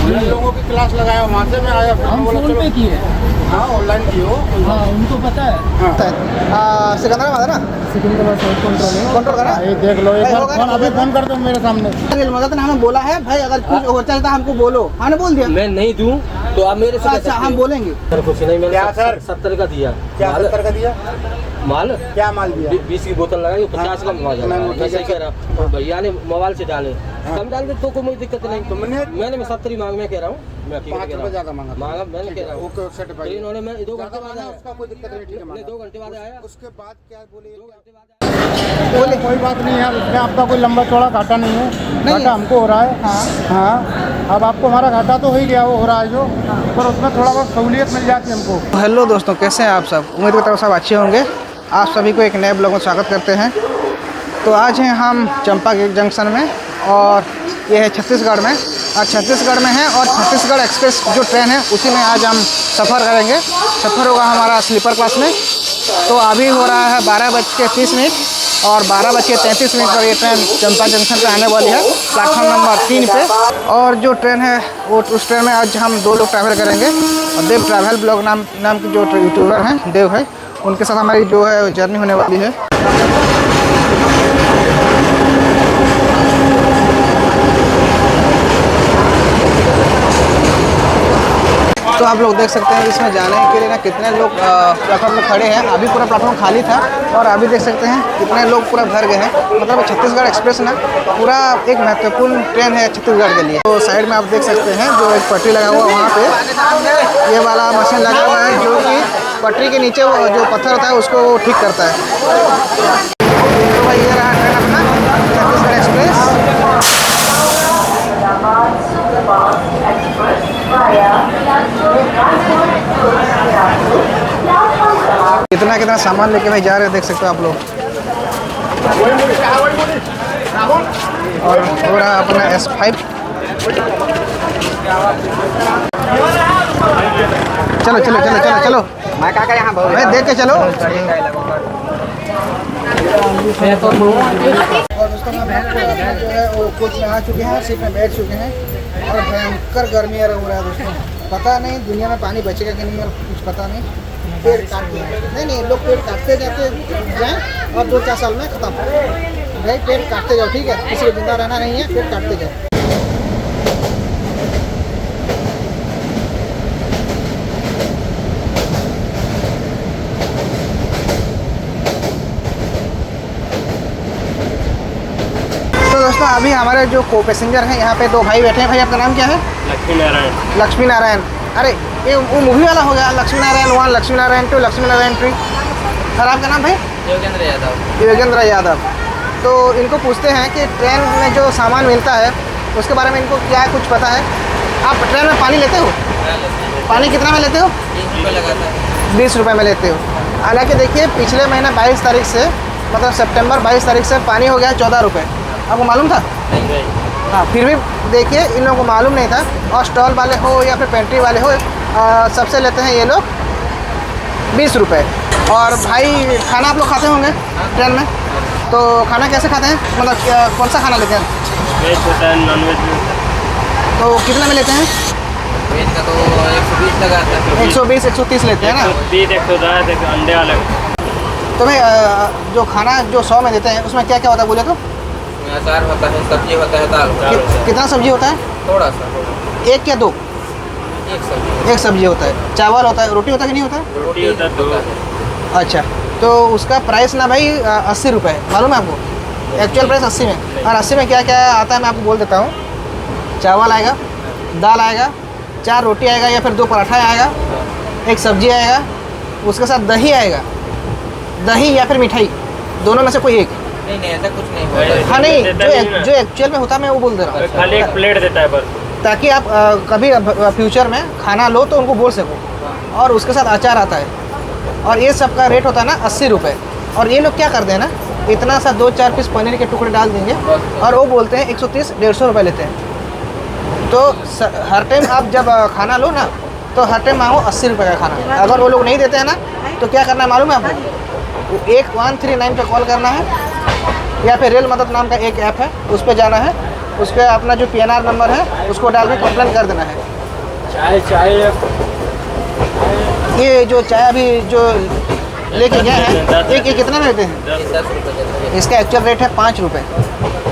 लोगों की क्लास लगाया वहाँ से मैं आया, हम फोन पे किए। हाँ ऑनलाइन की हो। हाँ उनको पता है। सिकंदराबाद है ना, सिकंदराबाद साइड कंट्रोल करना। ये देख लो एक बार होगा फोन ना, अभी फोन कर दो मेरे सामने। मगर तो हमें बोला है भाई, अगर कुछ हो चलता हमको बोलो, हमने बोल दिया। मैं नहीं दूं तो आप मेरे से अच्छा हम बोलेंगे। सर कुछ नहीं, मैंने क्या सर? 70 का दिया। क्या 70 का दिया? माल क्या माल दिया? 20 की बोतल लगाई, 50 का माल मैं मैं सही कह रहा हूँ। भैया ने मोबाइल से डाले, कम डाल दे तो कोई दिक्कत नहीं। तो मैंने 70 मांग, मैं कह रहा हूँ, मैं 5 रुपये ज्यादा मांगा मैंने कह रहा हूँ। ओके सेट भाई, इन्होंने मैं 2 घंटे बाद आया, उसका कोई दिक्कत नहीं, ठीक है 2 घंटे बाद आया। उसके बाद क्या बोले? 2 घंटे बाद बोले कोई बात नहीं यार, उसमें आपका कोई लंबा चौड़ा घाटा नहीं है, घाटा हमको हो रहा है। हाँ अब आपको हमारा घाटा तो हो ही गया, वो हो रहा है जो, पर उसमें थोड़ा बहुत सहूलियत मिल जाती है हमको। हेलो दोस्तों, कैसे हैं आप सब? उम्मीद करता हूँ सब अच्छे होंगे। आप सभी को एक नए ब्लॉग में स्वागत करते हैं। तो आज हैं हम चंपा गेट जंक्शन में और ये है छत्तीसगढ़ में, और छत्तीसगढ़ में है और छत्तीसगढ़ एक्सप्रेस जो ट्रेन है उसी में आज हम सफ़र करेंगे। सफ़र होगा हमारा स्लीपर क्लास में। तो अभी हो रहा है 12:30 और 12:33 पर ये ट्रेन चंपा जंक्शन पे आने वाली है, प्लेटफॉर्म नंबर 3 पे। और जो ट्रेन है वो उस ट्रेन में आज हम 2 लोग ट्रैवल करेंगे। और देव ट्रैवल ब्लॉग नाम की जो यूट्यूबर हैं देव है, उनके साथ हमारी जो है जर्नी होने वाली है। तो आप लोग देख सकते हैं इसमें जाने के लिए ना कितने लोग प्लेटफॉर्म में खड़े हैं। अभी पूरा प्लेटफॉर्म खाली था और अभी देख सकते हैं कितने लोग पूरा भर गए हैं। मतलब छत्तीसगढ़ एक्सप्रेस ना पूरा एक महत्वपूर्ण ट्रेन है छत्तीसगढ़ के लिए। तो साइड में आप देख सकते हैं जो एक पटरी लगा हुआ है, वहाँ पे ये वाला मशीन लगा हुआ है जो कि पटरी के नीचे वो जो पत्थर होता है उसको ठीक करता है। तो भाई ये रहा ट्रेन अपना छत्तीसगढ़ एक्सप्रेस। कितना सामान लेके भाई जा रहे हैं, देख सकते हो आप लोग। और हो रहा अपना S5। चलो चलो चलो चलो चलो मैं काका यहाँ भाई देख के चलो। और दोस्तों जो है वो कोच में आ चुके हैं, सीट में बैठ चुके हैं और भयंकर गर्मी हो रहा है दोस्तों। पता नहीं दुनिया में पानी बचेगा कि नहीं, कुछ पता नहीं। पेड़ काटते हैं, नहीं लोग पेड़ काटते जाते जाएँ और 2-4 साल में ख़त्म। भाई पेड़ काटते जाओ, ठीक है, किसी को जिंदा रहना नहीं है, पेड़ काटते जाओ। तो दोस्तों अभी हमारे जो को पैसेंजर हैं यहाँ पे 2 भाई बैठे हैं। भाई आपका नाम क्या है? लक्ष्मी नारायण। लक्ष्मी नारायण। अरे ये वो मूवी वाला हो गया, लक्ष्मी नारायण 1, लक्ष्मी नारायण 2, लक्ष्मी नारायण 3। और आपका नाम भाई? योगेंद्र यादव। योगेंद्र यादव। तो इनको पूछते हैं कि ट्रेन में जो सामान मिलता है उसके बारे में इनको क्या कुछ पता है। आप ट्रेन में पानी लेते हो? पानी कितना में लेते हो? 20 रुपये लगाता है। 20 रुपये में लेते हो। हालांकि देखिए पिछले महीना 22 तारीख से, मतलब सितंबर 22 तारीख से पानी हो गया 14 रुपये। आपको मालूम था? नहीं। हाँ, फिर भी देखिए इन लोगों को मालूम नहीं था। और स्टॉल वाले हो या फिर पेंट्री वाले हो, सबसे लेते हैं ये लोग 20 रुपये। और भाई खाना आप लोग खाते होंगे ट्रेन में, तो खाना कैसे खाते हैं? मतलब कौन सा खाना लेते हैं? वेज होता है, नॉन वेज भी होता है। तो कितना में लेते हैं? वेज का तो 120 लगाता है। 120-130 लेते हैं ना। 130, 110, एक अंडे अलग। तो भाई जो खाना जो 100 में देते हैं उसमें क्या क्या होता है बोले तो? अचार होता है, सब्जी होता है, दाल होता है। कितना सब्जी होता है? थोड़ा सा, 1 या 2? एक सब्जी होता है। चावल होता है, रोटी होता है कि नहीं होता है? रोटी होता है 2। अच्छा, तो उसका प्राइस ना भाई 80 रुपये है, मालूम है आपको? एक्चुअल प्राइस 80 में। और 80 में क्या क्या आता है मैं आपको बोल देता हूँ। चावल आएगा, दाल आएगा, 4 रोटी आएगा या फिर 2 पराठा आएगा, 1 सब्जी आएगा, उसके साथ दही आएगा, दही या फिर मिठाई, दोनों में से कोई एक। नहीं ऐसा कुछ नहीं होता। हाँ नहीं, जो एक्चुअल में होता है मैं वो बोल दे रहा हूँ। खाली 1 प्लेट देता है बस, ताकि आप कभी फ्यूचर में खाना लो तो उनको बोल सको। और उसके साथ अचार आता है। और ये सब का रेट होता है ना 80 रुपये। और ये लोग क्या करते हैं ना, इतना सा 2-4 पीस पनीर के टुकड़े डाल देंगे और वो बोलते हैं 130-150 रुपये लेते हैं। तो हर टाइम आप जब खाना लो ना तो हर टाइम मांगो 80 रुपये का खाना। अगर वो लोग नहीं देते हैं ना तो क्या करना है मालूम है आपको? 139 पे कॉल करना है या फिर रेल मदद नाम का एक ऐप है, उस पर जाना है उसके अपना जो PNR नंबर है उसको डाल के कंप्लेन कर देना है। चाय ये जो चाय अभी जो लेके गए हैं ये कितने में देते हैं? 10 रुपये। इसका एक्चुअल रेट है 5 रुपये।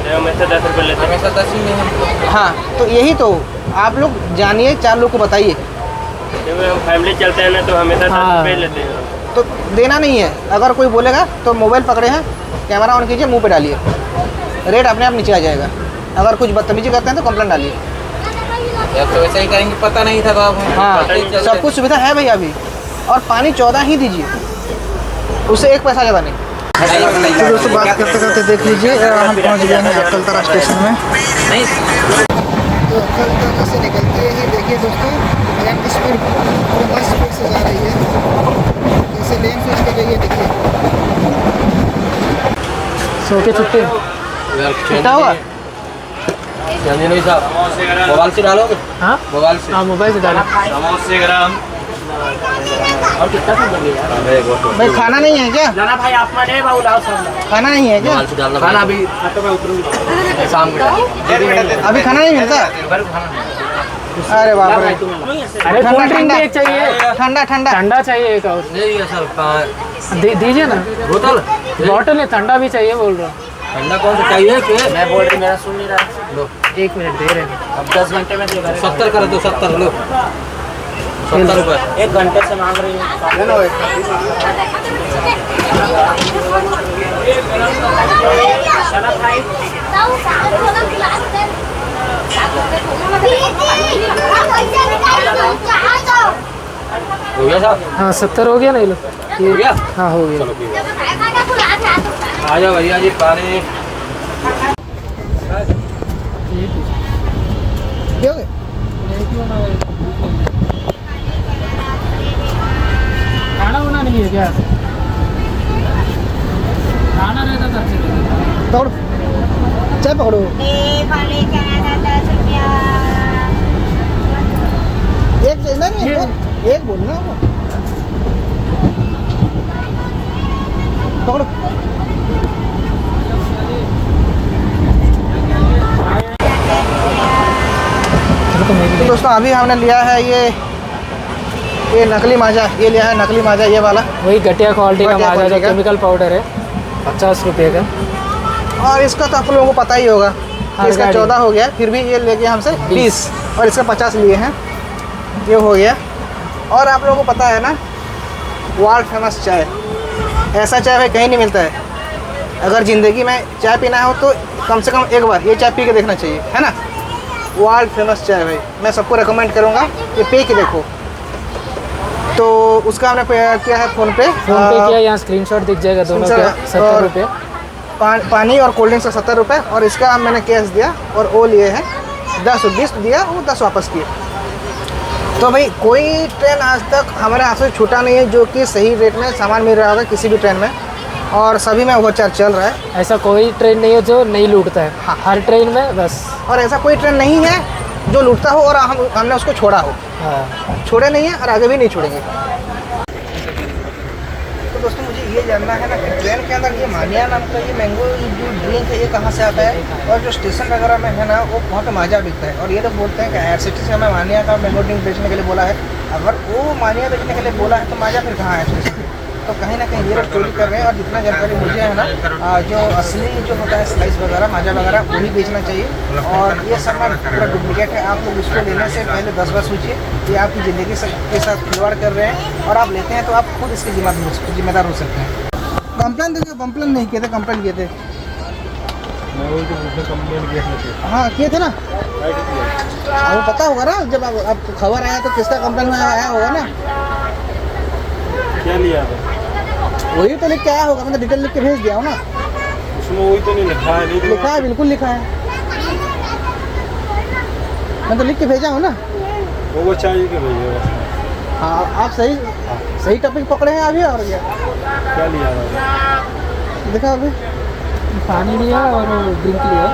हमेशा 10 रुपये लेते हमेशा 10 ही में हम हाँ, तो यही तो आप लोग जानिए, 4 लोग को बताइए। हैं। हम फैमिली चलते हैं ना तो हमेशा 10 रुपये लेते हैं। तो देना नहीं है। अगर कोई बोलेगा तो मोबाइल पकड़े हैं, कैमरा ऑन कीजिए, मुंह पे डालिए, रेट अपने आप नीचे आ जाएगा। अगर कुछ बदतमीजी करते हैं तो कंप्लेंट डालिए। या तो वैसा ही करेंगे, पता नहीं था बाबू। हाँ, सब कुछ सुविधा है भैया अभी। और पानी 14 ही दीजिए, उससे 1 पैसा ज़्यादा नहीं। तो दोस्तों बात करते करते देख लीजिए हम पहुंच गए हैं अक्कलतरा स्टेशन में। नहीं तो अक्कलतरा से निकलते ही देखिए दोस्तों लेफ्ट स्पीड पूरी बस स्पीड से जा रही है। जैसे लेन स्विच कर रही है, देखिए सो के छुट्टी छुट्टा हुआ। नहीं साहब, मोबाइल से डालोगे? हाँ मोबाइल से। हाँ मोबाइल से डालो। समोसे ग्राम और कितना सब लगे यार? भाई खाना नहीं है क्या? जाना भाई आप माने बाबू लाओ सब। खाना नहीं है क्या? मोबाइल से डालना। खाना अभी तो मैं उतरूंगा शाम को डालिए। अभी खाना नहीं मिलता? अरे बाप रे, अरे कोल्ड ड्रिंक भी एक चाहिए, ठंडा ठंडा। ठंडा चाहिए एक और नहीं है सर, दीजिए ना। बोतल बॉटल है, ठंडा भी चाहिए बोल रहा हूँ। ठंडा कौन सा चाहिए? मैं बोल रही, मेरा सुन नहीं रहा। लो 1 मिनट दे रहे हैं, अब 10 घंटे में देगा। 70 कर दो, 70 लो, 70 रुपये। 1 घंटे से मांग रही हूँ। हो गया साहब? हाँ 70 हो गया ना ये लो। हो गया? हाँ हो गया। चलो ठीक है। आ जाओ भैया जी, पानी। क्या हो गया? खाना वाना नहीं है क्या? खाना रहता था अच्छे से। पकड़ो, चाय पकड़ो। एक नहीं एक बोलना पकड़ो। तो दोस्तों अभी हमने लिया है ये नकली माजा, ये लिया है नकली माजा, ये वाला। वही घटिया क्वालिटी का घटिया माजा जो क्वालिटी का। केमिकल पाउडर है, 50 रुपये का। और इसका तो आप लोगों को पता ही होगा कि इसका गाड़ी। 14 हो गया, फिर भी ये लेके हमसे 20 और इसका 50 लिए हैं, ये हो गया। और आप लोगों को पता है ना वर्ल्ड फेमस चाय, ऐसा चाय भाई कहीं नहीं मिलता है। अगर ज़िंदगी में चाय पीना हो तो कम से कम एक बार ये चाय पी के देखना चाहिए, है ना। वर्ल्ड फेमस चाय भाई, मैं सबको रेकमेंड करूँगा ये पी के देखो। तो उसका हमने किया है फ़ोन पे किया, यहाँ स्क्रीनशॉट दिख जाएगा दोनों का। 70 रुपये पानी और कोल्ड ड्रिंक्स का 70 रुपये, और इसका मैंने कैश दिया और वो लिए हैं 10 दिया, वो 10 वापस किए। तो भाई कोई ट्रेन आज तक हमारे हाथ से छूटा नहीं है जो कि सही रेट में सामान मिल रहा होगा किसी भी ट्रेन में, और सभी में ओवरचार्ज चल रहा है। ऐसा कोई ट्रेन नहीं है जो नहीं लूटता है। हाँ। हर ट्रेन में बस। और ऐसा कोई ट्रेन नहीं है जो लूटता हो और हमने उसको छोड़ा हो। हाँ छोड़े नहीं है और आगे भी नहीं छोड़ेंगे। तो दोस्तों मुझे ये जानना है ना कि ट्रेन के अंदर ये मानिया नाम का ये मैंगो जो ड्रिंक है ये कहाँ से आता है, और जो स्टेशन वगैरह में है ना वो वहाँ पे माजा बिकता है। और ये लोग बोलते हैं कि IRCTC से हमें मानिया का मैंगो ड्रिंक बेचने के लिए बोला है। अगर वो मानिया बेचने के लिए बोला है तो माजा फिर कहाँ है स्टेशन? तो कहीं ना कहीं ये लोग चोरी कर रहे हैं। और जितना जानकारी मुझे है ना जो असली जो होता है स्लाइस वगैरह माजा वगैरह वही बेचना चाहिए। और ये सब ना पूरा डुप्लीकेट है। आप लोग इसको लेने से पहले 10 बार सोचिए। ये आपकी ज़िंदगी के साथ खिलवाड़ कर रहे हैं, और आप लेते हैं तो आप खुद इसके जिम्मेदार हो सकते हैं। कंप्लेन देखिए, कंप्लेन नहीं किए थे, कंप्लेन किए थे। हाँ किए थे ना, आपको पता होगा ना जब आप खबर आया तो किसका कंप्लेन आया होगा ना। क्या लिया था? वही तो लिख के आया होगा, मैंने डिटेल लिख के भेज दिया हूँ ना। उसमें वही तो नहीं लिखा है? नहीं लिखा है, बिल्कुल लिखा है, मैं तो लिख के भेजा हूँ ना। वो चाहिए कि भैया हाँ आप सही टॉपिक पकड़े हैं अभी। और क्या लिया था? देखा अभी पानी लिया और ड्रिंक लिया।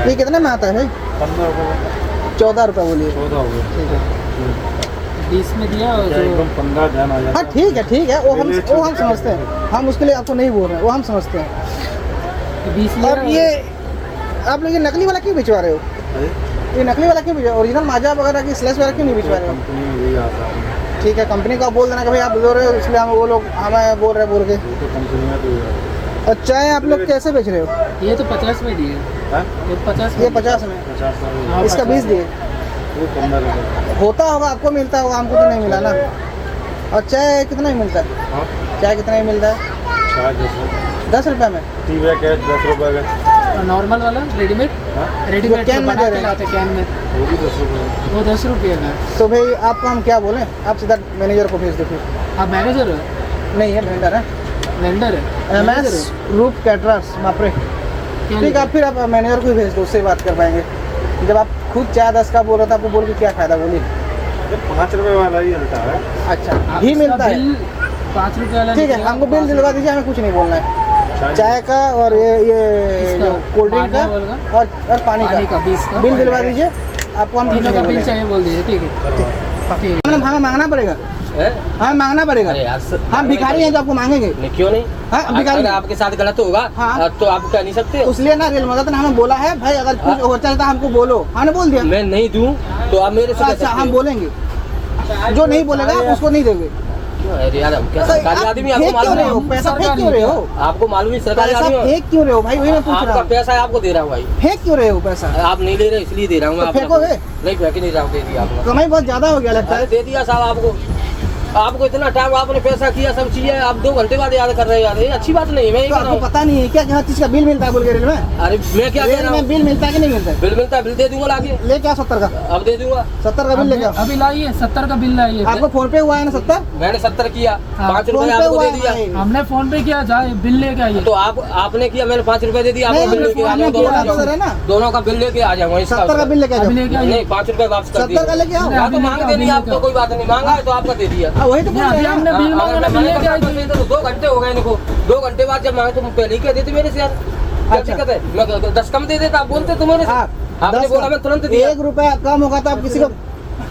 ये कितने में आता है भाई? 15 रुपये। 14 रुपये बोलिए। 14 हो गए। ठीक है, 20 में दिया और क्या एकदम 15 ध्यान आ जाता हाँ ठीक है, वो हम समझते हैं, हम उसके लिए आपको नहीं बोल रहे हैं, वो हम समझते हैं। 20 लिया। अब ये आप लोग ये नकली वाला क्यों भिजवा रहे हो? ये नकली वाला क्यों भिजवा? ओरिजिनल माजा वगैरह की स्लैश वगैरह क्यों नहीं भिजवा रहे हो? ठीक है, कंपनी का बोल देना कि भाई आप बोल रहे हो इसलिए हम वो लोग हमें बोल रहे हैं बोल के। और चाय आप लोग कैसे बेच रहे हो? ये तो 50 में दिए। ये 50 ये 50 में, इसका 20 दिए। होता होगा, आपको मिलता होगा, हमको तो नहीं मिला ना। और चाय कितना ही मिलता है? चाय कितना ही मिलता है? 10 रुपये में। 10 रुपये का। नॉर्मल वाला रेडीमेड वो कैन में दे रहे हैं। कैन में वो 10 रुपये का। तो भाई आपको हम क्या बोलें? आप सीधा मैनेजर को भेज दो फिर। आप मैनेजर हो? नहीं है, वेंडर है। वेंडर है? MS रूप कैटरर्स मापरे। ठीक है, आप फिर आप मैनेजर को ही भेज दो, उससे बात कर पाएंगे। जब आप खुद चाय 10 का बोल रहे थे, आपको बोल के क्या फ़ायदा? बोलिए। 5 रुपये वाला ही हल्का है। अच्छा, घी मिलता है? 5 रुपये वाला। ठीक है, हमको बिल दिलवा दीजिए, हमें कुछ नहीं बोलना है। चाय का और ये जो कोल्ड ड्रिंक का और पानी का 20 का बिल दिलवा दीजिए। आपको हम तीनों का बिल चाहिए बोल दीजिए। ठीक है, हमें मांगना पड़ेगा, हैं? हमें मांगना पड़ेगा। अरे यार हम भिखारी हैं तो आपको मांगेंगे। नहीं, क्यों नहीं? हाँ, भिखारी अगर आपके साथ गलत होगा हाँ। तो आप कह नहीं सकते हो। इसलिए ना रेल मदद ने हमें बोला है भाई अगर कुछ हो चलता हमको बोलो। हमने बोल दिया। मैं नहीं दूं तो आप मेरे से कह अच्छा, सकते हम हो। बोलेंगे, जो नहीं बोलेगा आप उसको नहीं देंगे। अरे यार, हम क्या सरकारी आदमी, आपको फेंक क्यों रहे हो? मालूम है? पैसा फेंक क्यों रहे हो? आपको मालूम है सरकारी पैसा आदमी हो? फेंक क्यों रहे हो भाई? वही मैं पूछ रहा आपका हूँ, पैसा है, आपको दे रहा हूँ भाई। फेंक क्यों रहे हो पैसा? आप नहीं ले रहे इसलिए दे रहा हूँ। तो आप फेंकोगे? नहीं, फेंक नहीं रहा हूँ, दे दिया आपको। कमाई बहुत ज्यादा हो गया लगता अरे है। दे दिया साहब आपको। आपको इतना टाइम आपने पैसा किया, सब चीजें आप 2 घंटे बाद याद कर रहे हैं यार, ये अच्छी बात नहीं है। मैं ये तो कह रहा आपको हूँ। पता नहीं है क्या हर चीज का बिल मिलता है बोल के रेल में? अरे मैं क्या कह रेल रहा में हूँ, बिल मिलता है कि नहीं मिलता है? बिल मिलता है, बिल दे दूंगा लाके। लेके आओ 70 का। अब दे दूंगा। 70 का बिल लेके आओ। अभी लाइए 70 का बिल लाइए। आपको फोन पे हुआ है ना 70? मैंने 70 किया, हाँ, 5 फोन रुपए पे आपको हुआ दे है दिया। भाई। हमने फोन पे किया, जाए बिल लेके आइए। तो आपने किया, मैंने 5 रुपए दे दिया। आपको नहीं, बिल लेके आ हमने जाऊँ, किया तो सर है ना। दोनों का बिल लेके आ जाऊंगा। 70 का बिल लेके आओ। अभी लेके आइए। नहीं, 5 रुपए वापस कर 70 का लेके आओ। दिया। तो मांग देनी, आपको कोई बात नहीं, मांगा है तो आपका दे दिया। वही तो बोल अभी रहे हैं हमने ना। बिल मांगा ना, बिल लेके आइए। 2 घंटे हो गए इनको। 2 घंटे बाद जब मांगे तो पहले ही कह देते मेरे से यार। क्या अच्छा। दिक्कत है? मैं 10 कम दे देता, आप बोलते तुम्हारे से। आपने 10 बोला, मैं तुरंत दिया। 1 रुपया कम होगा तो आप किसी को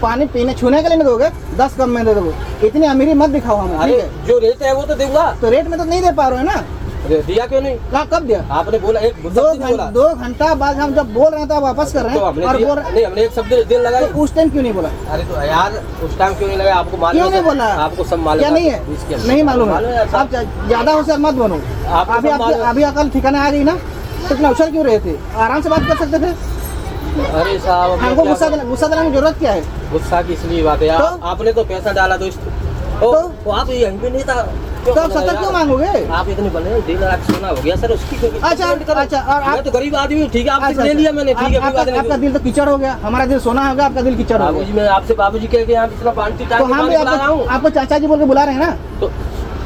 पानी पीने छूने के लिए नहीं दोगे, 10 कम में दे दोगे। इतनी अमीरी मत दिखाओ हमें, ठीक अरे है? जो रेट है वो तो दूंगा। तो रेट में तो नहीं दे पा रहे हो ना। अरे दिया क्यों नहीं? कब दिया? आपने बोला, एक शब्द नहीं बोला। 2 घंटा बाद हम जब बोल रहे हैं तो आप वापस कर रहे तो हैं हमने और दिया- बोल रहे नहीं, हमने एक शब्द दिल लगा। तो उस टाइम क्यों नहीं बोला? अरे तो यार उस टाइम क्यों नहीं लगा? आपको मालूम क्यों नहीं बोला? आपको सब मालूम क्या नहीं है? नहीं मालूम है। आप ज्यादा होशियार मत बनो। आपको अभी सब मालूम है। अभी अकल ठिकाने आ गई ना, तो इतना उछल क्यों रहे थे? आराम से बात कर सकते थे। अरे साहब, अब हमको क्या गुस्सा करूं? दिलाने की जरूरत क्या है? गुस्सा की इसलिए बात है, तो? आपने तो पैसा डाला दोस्त। तो आप यहीं पे नहीं था तो आप 70 क्यों मांगोगे? आप इतने बने 1.5 लाख सोना हो गया सर, उसकी अच्छा, अच्छा, और आप- मैं तो गरीब आदमी हूँ, ठीक है, आपसे अच्छा, ले लिया मैंने, ठीक है, कोई बात आपका नहीं। दिल तो कीचड़ हो गया, हमारा दिल सोना हो गया, आपका दिल कीचड़ हो गया। बाबूजी, मैं आपसे बाबूजी कह के यहाँ इतना पानी तो हम भी पिला रहा हूँ। आपको चाचा जी बोल के बुला रहे हैं ना। तो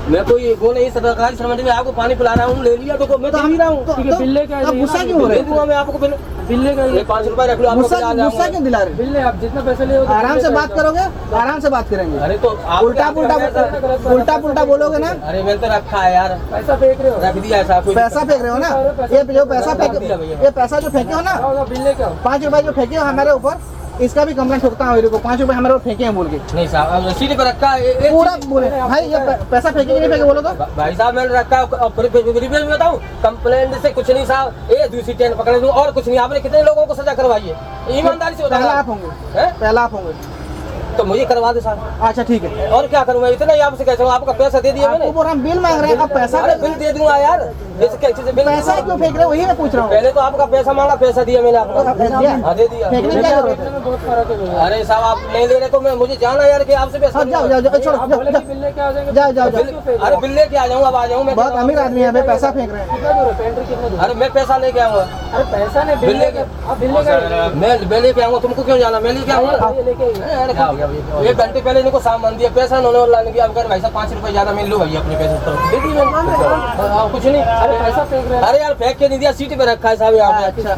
मैं कोई वो नहीं, सरकारी श्रमिक में आपको पानी पिला रहा हूँ, ले लिया तो मैं दे भी रहा हूँ। ठीक है, बिल लेके आइए। आप गुस्सा क्यों हो रहे दे दूंगा मैं आपको बिल। बिल लेके आइए। 5 रुपए रख लो, आपको गुस्सा बिल आ गुस्सा क्यों दिला रहे? बिल ले, आप जितना पैसा ले आराम से बात करोगे, आराम से बात करेंगे। अरे तो आप उल्टा पुल्टा बोलोगे ना। अरे मैंने तो रखा है यार, पैसा फेंक रहे हो। रख दिया ऐसा कोई। पैसा फेंक रहे हो ना, ये जो पैसा फेंक, ये पैसा जो फेंके हो ना, बिल लेके आओ। 5 रुपए जो फेंके हो हमारे ऊपर, इसका भी कंप्लेंट ठोकता हूँ। 5 रुपए हमारे ऊपर फेंके हैं बोल के नहीं साहब, रसीद पे रखा है पूरा बोले भाई ये पैसा फेंके कि नहीं फेंके बोलो तो। भाई साहब मैंने रखा है, और फिर मैं बताऊं, कंप्लेंट से कुछ नहीं साहब, ये दूसरी ट्रेन पकड़ दूं और कुछ नहीं। आपने कितने लोगों को सजा करवाई है? ईमानदारी से पहला बताओ। आप होंगे, हैं? पहला आप होंगे। तो मुझे करवा दे साहब। अच्छा ठीक है, और क्या करूं मैं? इतना ही आपसे कैसे? आपका पैसा दे दिया मैंने। आपको बोल रहा हम बिल मांग रहे हैं, आप पैसा अरे बिल दे दूंगा यार, जैसे कैसे से बिल। पैसा क्यों फेंक रहे हो वही मैं पूछ रहा हूँ। पहले तो आपका पैसा मांगा, पैसा दिया मैंने आपको। तो फेंक दिया? हाँ, दे दिया। फेंकने की क्या जरूरत है? बहुत फर्क है। अरे साहब आप नहीं ले रहे तो मैं, मुझे जाना यार कि आपसे पैसा हाँ, जाओ जाओ जाओ, छोड़ो, आप जाओ, बोले जाओ, कि बिल लेके आ जाएंगे। जाओ, जाओ, जाओ। अरे बिल लेके आ जाऊंगा, अब आ जाऊँ मैं। बहुत अमीर आदमी है भाई, पैसा फेंक रहे हैं। कितना दूर है? पेंट्री कितना दूर है? अरे मैं पैसा लेके आऊंगा, अरे पैसा नहीं, बिल बिल लेके लेके- आप बिल लेके आइए। मैं लेके आऊंगा। तुमको क्यों जाना? मैं लेके आऊंगा। ये लेके आइए। अरे देखो, 1 घंटे पहले इनको सामान दिया, पैसा उन्होंने ऑनलाइन किया। अब कर भाई साहब 5 रुपए ज्यादा मिल लो भाई अपने पैसे तो दे दी मैंने। हाँ, कुछ नहीं। अरे पैसा फेंक रहे हैं। अरे यार फेंक के नहीं दिया, सीट पे रखा है साहब यहाँ पे। अच्छा।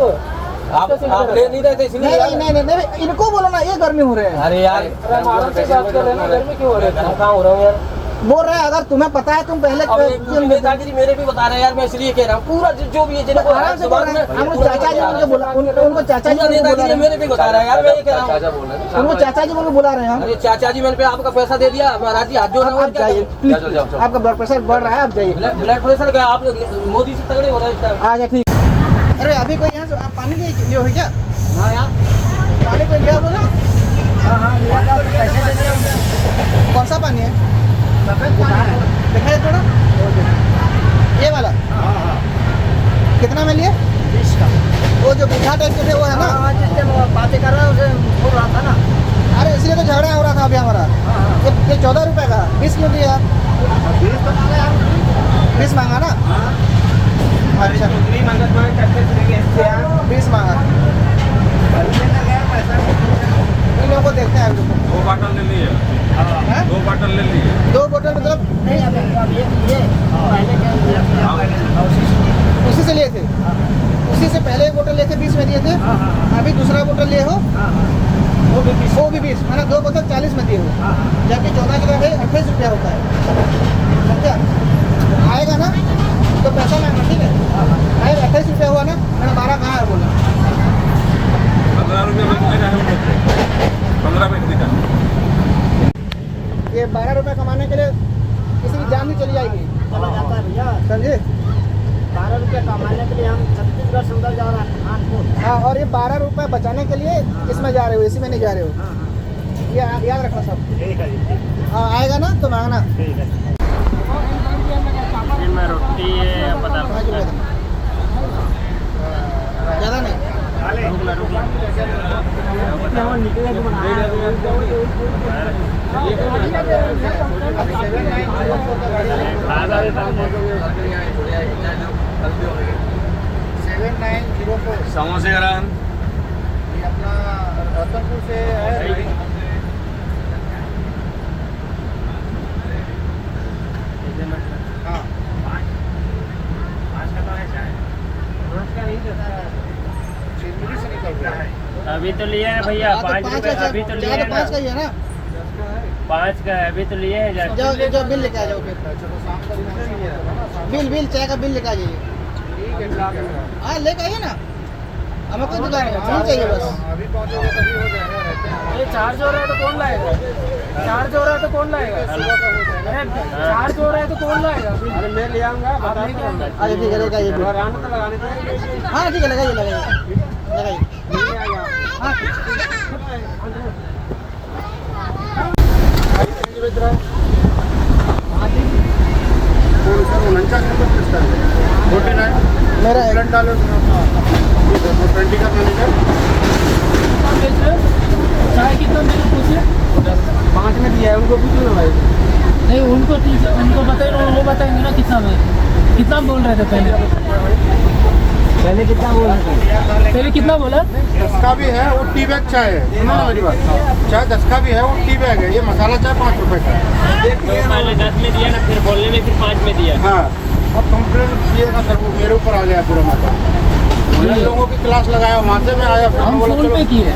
आप ले नहीं रहे थे इसलिए नहीं यार। नहीं नहीं नहीं, इनको बोलो ना, ये गर्मी हो रहे हैं। अरे यार अरे हम आराम से बात कर रहे हैं ना, घर में क्यों हो रहे हैं? मैं कहाँ हो रहा हूँ यार? बोल रहे हैं अगर तुम्हें पता है तुम पहले अब एक पूरी नेतागिरी मेरे भी बता रहे हैं यार, मैं इसलिए कह रहा हूँ पूरा जो भी है जिनको आराम से बोल रहे हैं। हम चाचा जी बोल के बोला, उनको चाचा जी पूरा बोल के बुला नेतागिरी रहे मेरे भी बता रहा है यार, मैं ये कह रहा हूँ। हैं, उनको चाचा जी बोल के बुला रहे हैं हम। अरे चाचा जी मैंने पे आपका पैसा दे दिया, महाराज जी हाथ जोड़ रहा हूँ। आप जाइए प्लीज, आपका ब्लड प्रेशर बढ़ रहा है, आप जाइए। ब्लड प्रेशर का आप मोदी से तगड़े हो रहे हैं इस टाइम। अच्छा ठीक। अरे अभी कोई यहाँ से आप पानी लिए हो क्या? हाँ यार पानी कोई लिया हो ना? कौन सा पानी है? दिखाइए थोड़ा। ये वाला कितना में लिए? 20 का। वो जो मीठा टाइप के थे वो है ना? जिससे बातें कर रहा है उसे बोल रहा था ना। अरे इसलिए तो झगड़ा हो रहा था अभी हमारा। ये 14 रुपए का 20 क्यों दिया आप? 20 मांगा ना? अच्छा 20 मांगा। इन लोगों को देखते हैं अभी। 2 बॉटल ले लिए। हैं? 2 बॉटल ले लिए। 2 बोतल मतलब नहीं अब ये पहले उसी से लिए थे? उसी से पहले एक बोतल लिए थे 20 में दिए थे? अभी दूसरा बोतल लिए हो वो भी 20 मैंने 2 बोतल 40 में दिए हो, जबकि 14 किलो है 28 रुपया होता है। समझा? आएगा ना तो पैसा मांगना, ठीक है? आएगा 28 रुपया हुआ ना, मैंने 12 कहाँ है बोला। 15 रुपये बेचने का है हम लोग को। 15 बेचने का। ये 12 रुपये कमाने के लिए किसी की जान भी चली जाएगी, चला जाता है भैया। समझे? 12 रुपये कमाने के लिए हम छत्तीसगढ़ से उधर जा रहा है कानपुर। हाँ, और ये 12 रुपये बचाने के लिए इसमें जा रहे हो, इसी में नहीं जा रहे हो। ये याद रखना सब। ठीक है जी। हाँ आएगा ना तो मांगना। ठीक है। में रोटी है पता पाँच रुपये देना। ज़्यादा नहीं। समोसे ग्राम ये अपना रतनपुर से है। हाँ चिरमिरी से निकल रहा है। अभी तो लिए है भैया हाँ, तो 5 पाँच रुपए का अभी तो लिए चाय है तो 5 का ना। ही है ना? 5 का है अभी तो लिए है जाके। जाओ बिल लेके आ जाओ फिर। बिल चाय का बिल लेके आ जाइए। हाँ लेके आइए ना, हमें कोई दुकान नहीं चाहिए बस। अभी पहुँचोगे तभी हो जाएगा, रहते हैं। ये चार्ज हो रहा है तो कौन लाएगा? चार्ज हो रहा है तो कौन लाएगा? अरे चार्ज हो रहा है तो कौन लाएगा? अरे मैं ले आऊँगा। आप लेके आएंगे। अच्छा ठीक है लगाइए बिल। लगाने तो लगाने तो हाँ ठीक है लगाइए। हाँ मेरा है। $49 डालो 20 का मैनेजर। बेच रहे हो? चाय कितना देना पूछे? 5 में दिया है उनको पूछो ना भाई। नहीं उनको बताइए, वो बताएंगे ना कितना बोल रहे थे पहले कितना बोल रहे थे? पहले कितना बोला? 10 का भी है, वो टी बैग चाय है। सुनो ना मेरी बात, चाय 10 का भी है, वो टी बैग है। ये मसाला चाय 5 रुपए का है। तो पहले 10 में दिया ना, फिर बोलने में फिर 5 में दिया। हाँ अब कंप्लेन किए ना सर, वो मेरे ऊपर आ गया पूरा माता। उन लोगों की क्लास लगाया, वहाँ से मैं आया, फिर हम मैं बोला फोन पे चलो। किए।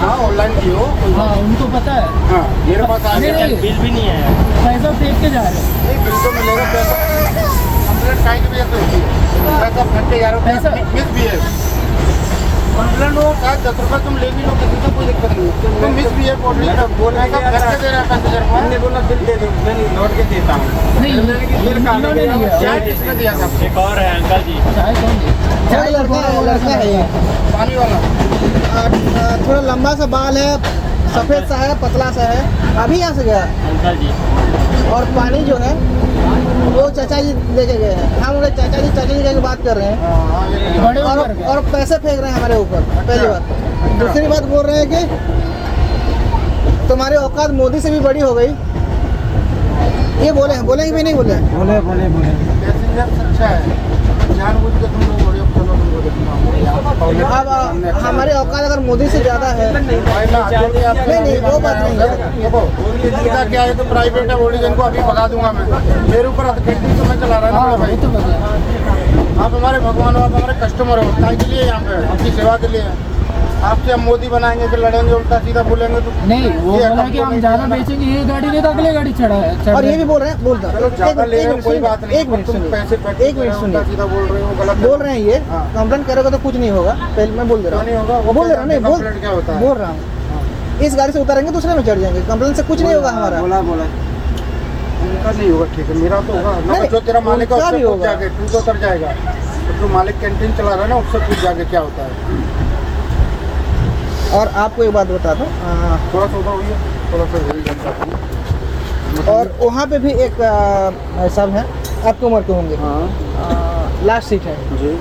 हाँ ऑनलाइन किए हो। हाँ उनको पता है। हाँ मेरे पास आ गया। नहीं, बिल भी नहीं आया। पैसा फेंक के जा रहे हो। नहीं बिल तो मिलेगा, पैसा कंप्लेन काहे की वजह से होती है। पैसा फेंक के जा रहे हो, पैसा- मिस भी है। कंप्लेन हो चाहे 10 रुपये तुम ले भी लो, किसी से कोई दिक्कत नहीं है। तुम मिस भी है, पैसा फेंक के दे रहा है पैसेंजर को। हमने बोला बिल दे दो, मैं लौट के देता हूँ। नहीं इन्होंने नहीं दिया। चाय किसने दिया था? एक और है अंकल जी। चाय कौन दिया? चाय लड़का है ये। पानी वाला। थोड़ा लंबा सा बाल है, सफ़ेद सा है, पतला सा है, अभी यहाँ से गया। अंकल जी और पानी जो है वो चाचा जी लेके गए हैं। हम उन्हें चाचा जी की बात कर रहे हैं बड़े उम्र के। और पैसे फेंक रहे हैं हमारे ऊपर। पहली बात। दूसरी बात बोल रहे हैं कि तुम्हारी औकात मोदी से भी बड़ी हो गई। ये बोले हैं कि नहीं बोले हैं? बोले पैसेंजर सच्चा है, जानबूझ के तुम लोग बड़े चलो तुमको देखना। अब हमारी औकात अगर मोदी से ज़्यादा है। नहीं वो बात नहीं है। देखो इनका क्या है, तो प्राइवेट है, बोली इनको अभी भगा दूंगा मैं। मेरे ऊपर अथॉरिटी तो मैं चला रहा हाँ हूँ वो भाई। तो बताया। आप हमारे भगवान हो, आप हमारे कस्टमर हो, काय के लिए यहाँ पे आपकी सेवा के लिए। आपसे हम मोदी बनाएंगे कि लड़ेंगे, उल्टा सीधा बोलेंगे तो नहीं वो ये बोला हमको कि हम नहीं ज़्यादा करना। बेचेंगे, ये गाड़ी ले तो अगले गाड़ी चढ़ा और ये भी बोल रहे हैं, बोलता चलो ज़्यादा ले रहे हो कोई बात नहीं, एक मिनट तुम सुनिए। पैसे एक मिनट उल्टा सुनिए। सीधा बोल रहे हो, गलत बोल रहे हैं ये। हाँ। कंप्लेंट करोगे तो कुछ नहीं होगा, पहले मैं बोल दे रहा क्यों नहीं होगा? हूँ। वो बोल दे रहा हूँ, नहीं कंप्लेंट क्या होता है? बोल रहा हूँ। इस गाड़ी से उतारेंगे दूसरे में चढ़ जाएंगे, कंप्लेंट से कुछ नहीं होगा हमारा। बोला उनका नहीं होगा, ठीक है, मेरा तो होगा ना। नहीं, जो तेरा मालिक है उनका उससे भी पूछ होगा। जाके तू तो उतर जाएगा। तो मालिक कैंटीन चला रहा है ना, उससे पूछ जाके क्या होता है। और आपको एक बात बता दूँ, थोड़ा सा उधर होइए, थोड़ा सा इधर ही जाता हूँ। और वहाँ पे भी एक साहब हैं, आपकी उम्र के होंगे, हाँ लास्ट सीट है जी।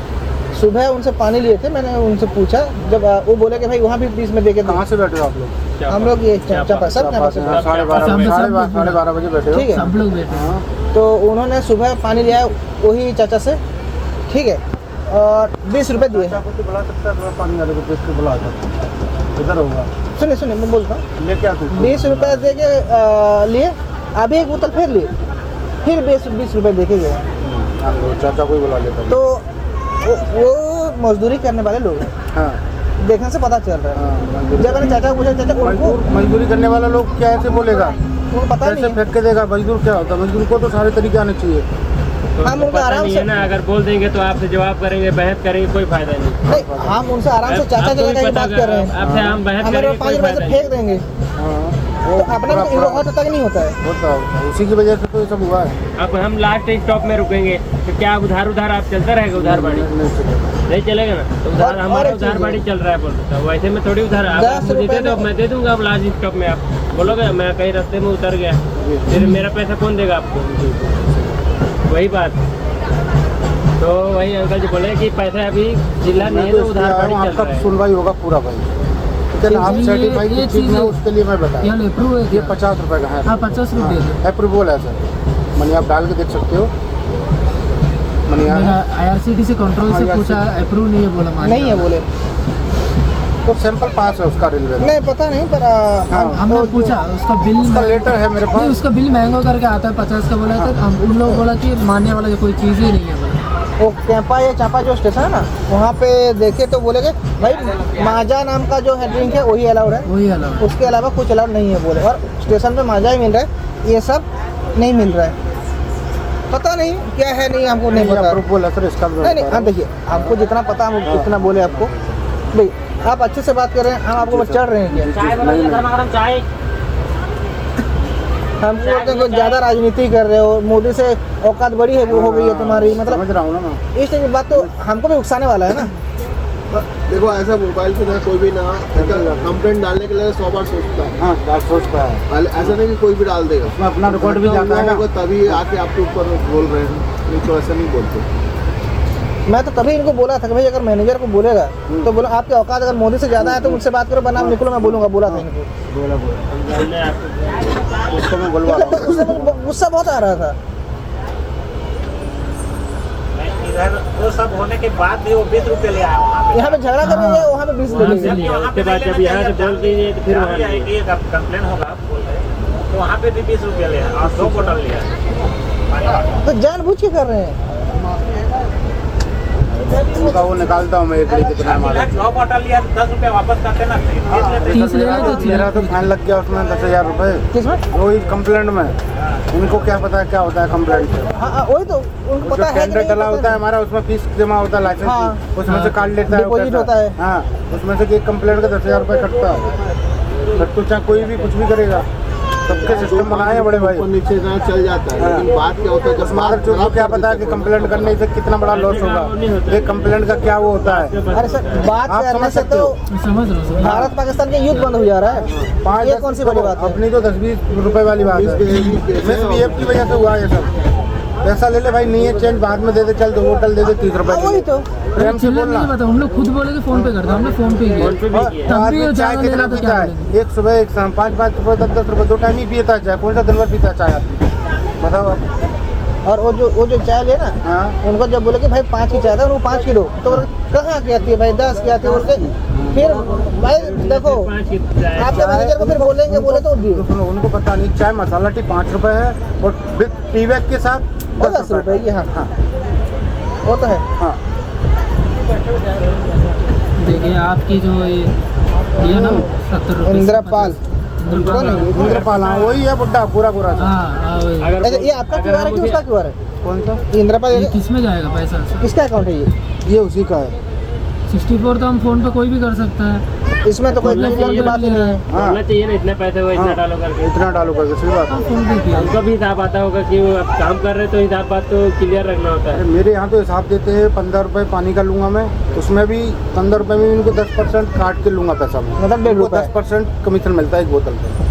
सुबह उनसे पानी लिए थे, मैंने उनसे पूछा, जब वो बोले कि भाई वहाँ भी बीच में देखे कहाँ से बैठे हो आप लोग? हम लोग ये चापा सब चापा से, 12:30 बजे बैठे हो। ठीक है, सब लोग बैठे हैं। हाँ तो उन्होंने सुबह पानी लिया वही चाचा से, ठीक है, और 20 रुपये दिए। चाचा को तो बुला सकता है, थोड़ा पानी वाले को देख के बुला सकता, इधर होगा। सुनिए सुनिए, मैं बोलता हूँ, ले क्या तू? 20 रुपये दे के लिए, अभी एक बोतल फिर लिए, फिर 20 रुपये दे के गए। चाचा को ही बुला लेता। तो वो मजदूरी करने वाले लोग हैं, हाँ देखने से पता चल रहा है। हाँ, जब मैंने चाचा को पूछा, चाचा उनको मजदूरी करने वाला लोग क्या ऐसे बोलेगा? उनको पता नहीं कैसे है। फेंक के देगा? मजदूर क्या होता है? मजदूर को तो सारे तरीके आने चाहिए। तो हम उनको पता आराम नहीं से है ना, अगर बोल देंगे तो आपसे जवाब करेंगे, बहस करेंगे, कोई फायदा नहीं। नहीं, हम उनसे आराम से चाचा आपको भी चाचा की पता बात कर रहे हैं, आपसे हम बहस हमारे करेंगे, 5 कोई रुपये से फायदा फेंक देंगे, हाँ तो अपने को तक नहीं होता है। होता होता, उसी की वजह से तो ये सब हुआ है। नहीं। अब हम लास्ट स्टॉप में रुकेंगे तो क्या उधार आप चलता रहेगा? उधार बाड़ी नहीं चलेगा। नहीं चलेगा ना, तो उधार और हमारा एक चीज़ उधार बाड़ी है। चल रहा है बोल रहा, वैसे में थोड़ी उधार आप 10 मुझे दे रुपये दो, में- मैं दे दूंगा। अब लास्ट स्टॉप में आप बोलोगे मैं कहीं रास्ते में उतर गया, फिर मेरा पैसा कौन देगा आपको? वही बात। तो वही अंकल जी बोले कि पैसा अभी जिला नहीं है, तो उधार बाड़ी चल आपका रहा है। सुनवाई होगा पूरा भाई, लेकिन आप ये- सर्टिफाइड ये की चीज़ चीज़ में है। उसके लिए मैं बता, यहाँ अप्रूव है ये क्या? 50 रुपये का है। हाँ 50 रुपये है। अप्रूवल है सर, मनी आप डाल के देख सकते हो। मनी मैंने यहाँ IRCTC कंट्रोल से IRCTC पूछा, अप्रूव नहीं है बोला। मालिक नहीं है बोले, तो सैंपल पास है उसका रेलवे में। नहीं पता नहीं, पर हमने पूछा उसका बिल, उसका लेटर है मेरे नहीं पास। उसका बिल महंगा करके आता है 50 का बोला था। हम उन लोग बोला कि मानने वाला कोई चीज़ ही नहीं है बोला। वो कैंपा या चापा जो स्टेशन है ना, वहाँ पे देखे तो बोले कि भाई माजा नाम का जो है ड्रिंक है वही अलाउड है, वही अलावा। उसके अलावा कुछ अलाउड नहीं है बोले। और स्टेशन पे माजा ही मिल रहा है, ये सब नहीं मिल रहा है। पता नहीं क्या है, नहीं हमको नहीं पता। अप्रूवल है सर इसका भी। नहीं नहीं, हाँ देखिए, हमको जितना पता हम उतना बोले आपको। भाई आप अच्छे से बात कर रहे हैं, हम आपको बस चढ़ रहे हैं क्या? चाय बनाइए, गर्मा गर्म चाय। हम बोलते हैं कि ज़्यादा राजनीति कर रहे हो, मोदी से औकात बड़ी है वो हो गई है तुम्हारी, मतलब समझ रहा हूँ ना मैं। इस तरह की बात तो हमको भी उकसाने वाला है ना। देखो ऐसा मोबाइल पे ना कोई भी ना कंप्लेंट डालने के लिए 100 बार सोचता है। हाँ बात सोचता है, ऐसा नहीं कि कोई भी डाल देगा, उसमें अपना रिकॉर्ड भी जाता है ना। होगा तभी आके आपके ऊपर बोल रहे हैं, नहीं तो ऐसा नहीं बोलते। मैं तो तभी इनको बोला था कि भाई अगर मैनेजर को बोलेगा तो बोलो आपके औकात अगर मोदी से ज़्यादा है तो मुझसे बात करो, बनाम निकलो, मैं बोलूँगा, बोला था इनको। बोला उसको मैं बोलवा रहा हूँ। उससे मुझे गुस्सा बहुत आ रहा था। इधर वो सब होने के बाद भी वो 20 रुपये ले आया वहाँ पे। यहाँ पे झगड़ा करने गए, वहाँ पे 20 ले लेंगे। जबकि वहाँ पे उसके बाद नहीं जब लेना यहाँ से चाहिए, बोल दीजिए तो फिर जहाँ वहाँ भी आएगी एक कंप्लेन होगा आप बोल रहे हैं, तो वहाँ पे भी 20 रुपये ले आया और 2 बोतल लिया। तो जानबूझ के कर रहे हैं। उनका वो निकालता हूँ मैं एक लीटर कितना माल। 2 बोतल लिया तो 10 रुपये वापस करते ना, 30 लेते। 30 ले लेते थे। मेरा तो फाइन लग गया उसमें 10,000 रुपये, किसमें? वही कंप्लेंट में। उनको क्या पता है क्या होता है कंप्लेंट से? हाँ वही तो उनको जो पता है कि टेंडर नहीं, डला पता होता है नहीं। हमारा, उसमें फीस जमा होता है लाइसेंस हाँ। की, उसमें से काट लेता है वो डिपॉजिट पैसा। होता है। हाँ, उसमें से एक कंप्लेंट का 10,000 रुपये कटता है। फिर तो चाहे कोई भी कुछ भी करेगा, सबके सिस्टम बनाए हैं बड़े भाई। ऊपर नीचे ना चल जाता है, लेकिन बात क्या होता है जब मगर जो को क्या पता है कि कंप्लेंट करने से कितना बड़ा लॉस होगा, ये कंप्लेंट का क्या वो होता है। अरे सर, बात आप करने समझ से सकते तो हो। समझ रहा हूँ। भारत पाकिस्तान के युद्ध बंद हो जा रहा है, ये कौन सी बड़ी बात है? अपनी तो 10-20 रुपए वाली बात है। MSPF की वजह से हुआ ये सब। पैसा ले ले भाई, नहीं है चेंज बाद में दे दे, चल 2 बोतल दे दे 30 रुपए हाँ, वही की। तो प्रेम से चिल्लर बोलना। नहीं पता, हम लोग खुद बोले कि फोन पे करते, हमने फोन पे किया। फोन पे भी किया। तब भी आदमी वो चाय ज़्यादा कितना लेना तो पीता क्या है? बोलेंगे? एक सुबह एक शाम 5-5 रुपए 10-10 रुपए 2 टाइम ही पीता है चाय। कौन सा दिन भर पीता है चाय आदमी? बताओ आप। और वो जो चाय ले ना, हाँ। उनको जब बोले कि भाई 5 की चाय था, उनको 5 किलो, तो कहाँ की आती है भाई, 10 की आती है बोलते। फिर भाई देखो, आपके मैनेजर को फिर बोलेंगे, बोले तो दिए उनको पता नहीं, चाय मसाला टी 5 रुपए है और विद टी बैग के साथ 10 रुपए की। हाँ हाँ वो तो है। हाँ। देखिए आपकी जो ये ना 70 रुपये। इंद्रपाल, कौन है? इंद्रपाल, हाँ वही है बुड्ढा पूरा सा। हाँ वही। अच्छा, ये आपका क्यूआर है कि उसका क्यूआर है? कौन सा? इंद्रपाल ये किस में जाएगा पैसा? किसका अकाउंट है ये? ये उसी का है। 64 तो हम फोन पे कोई भी कर सकता है। इसमें तो कोई इतने फोन की बात ही नहीं है। बोलना चाहिए ना इतने पैसे हुए इतना हाँ। डालो करके। इतना डालो करके, सही बात है। उनका भी हिसाब आता होगा कि वो अब काम कर रहे तो हिसाब बात तो क्लियर रखना होता अरे है। मेरे यहाँ तो हिसाब देते हैं 15 रुपये पानी का लूँगा मैं, उसमें भी 15 रुपये में इनको 10% काट के लूँगा पैसा मैं। मतलब 1.5 रुपये। 10% कमीशन मिलता है एक बोतल पे।